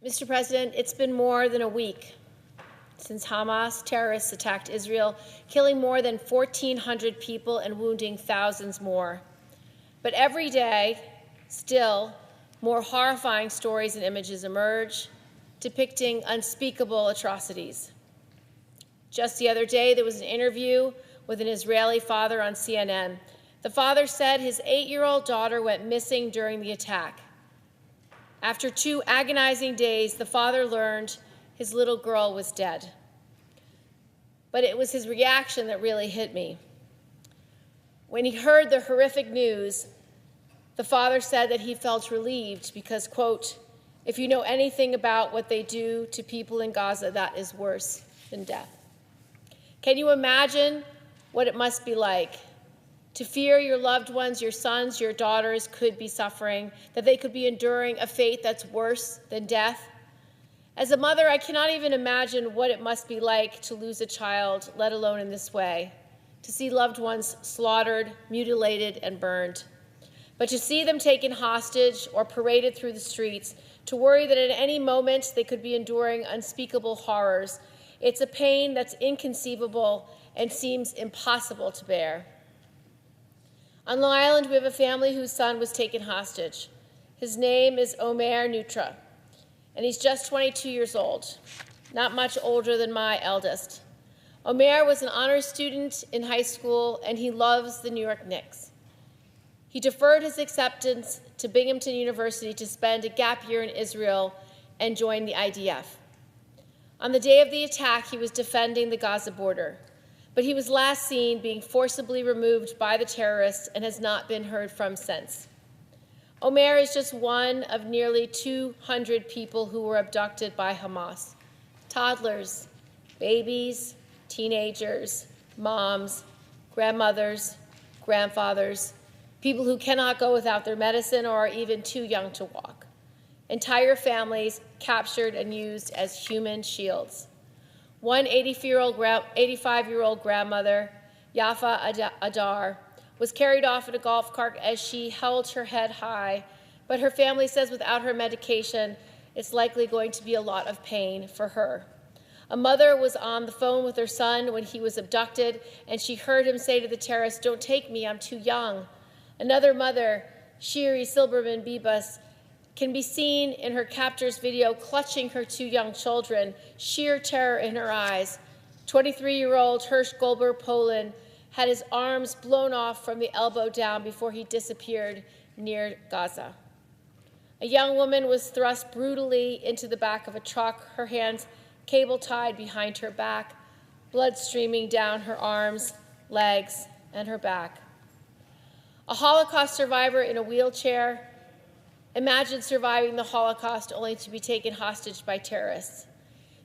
Mr. President, it's been more than a week since Hamas terrorists attacked Israel, killing more than 1,400 people and wounding thousands more. But every day, still, more horrifying stories and images emerge, depicting unspeakable atrocities. Just the other day, there was an interview with an Israeli father on CNN. The father said his 8-year-old daughter went missing during the attack. After 2 agonizing days, the father learned his little girl was dead. But it was his reaction that really hit me. When he heard the horrific news, the father said that he felt relieved because, quote, "If you know anything about what they do to people in Gaza, that is worse than death." Can you imagine what it must be like to fear your loved ones, your sons, your daughters could be suffering, that they could be enduring a fate that's worse than death? As a mother, I cannot even imagine what it must be like to lose a child, let alone in this way, to see loved ones slaughtered, mutilated, and burned. But to see them taken hostage or paraded through the streets, to worry that at any moment they could be enduring unspeakable horrors, it's a pain that's inconceivable and seems impossible to bear. On Long Island, we have a family whose son was taken hostage. His name is Omer Nutra, and he's just 22 years old, not much older than my eldest. Omer was an honors student in high school, and he loves the New York Knicks. He deferred his acceptance to Binghamton University to spend a gap year in Israel and join the IDF. On the day of the attack, he was defending the Gaza border, but he was last seen being forcibly removed by the terrorists and has not been heard from since. Omer is just one of nearly 200 people who were abducted by Hamas: toddlers, babies, teenagers, moms, grandmothers, grandfathers, people who cannot go without their medicine or are even too young to walk. Entire families captured and used as human shields. One 85-year-old grandmother, Yafa Adar, was carried off in a golf cart as she held her head high, but her family says without her medication, it's likely going to be a lot of pain for her. A mother was on the phone with her son when he was abducted, and she heard him say to the terrorists, "Don't take me, I'm too young." Another mother, Shiri Silberman Bibas, can be seen in her captor's video clutching her 2 young children, sheer terror in her eyes. 23-year-old Hirsch Goldberg Poland had his arms blown off from the elbow down before he disappeared near Gaza. A young woman was thrust brutally into the back of a truck, her hands cable-tied behind her back, blood streaming down her arms, legs, and her back. A Holocaust survivor in a wheelchair. Imagine surviving the Holocaust only to be taken hostage by terrorists.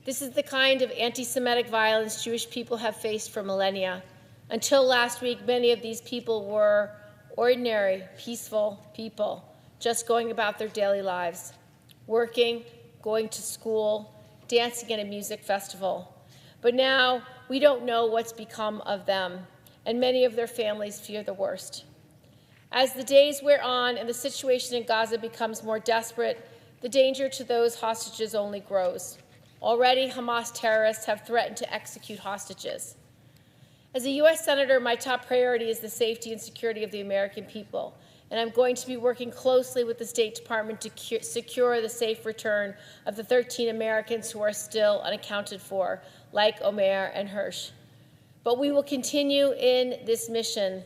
This is the kind of anti-Semitic violence Jewish people have faced for millennia. Until last week, many of these people were ordinary, peaceful people, just going about their daily lives, working, going to school, dancing at a music festival. But now we don't know what's become of them, and many of their families fear the worst. As the days wear on and the situation in Gaza becomes more desperate, the danger to those hostages only grows. Already, Hamas terrorists have threatened to execute hostages. As a U.S. Senator, my top priority is the safety and security of the American people, and I'm going to be working closely with the State Department to secure the safe return of the 13 Americans who are still unaccounted for, like Omer and Hirsch. But we will continue in this mission.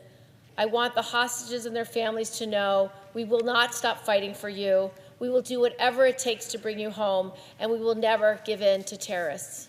I want the hostages and their families to know we will not stop fighting for you. We will do whatever it takes to bring you home, and we will never give in to terrorists.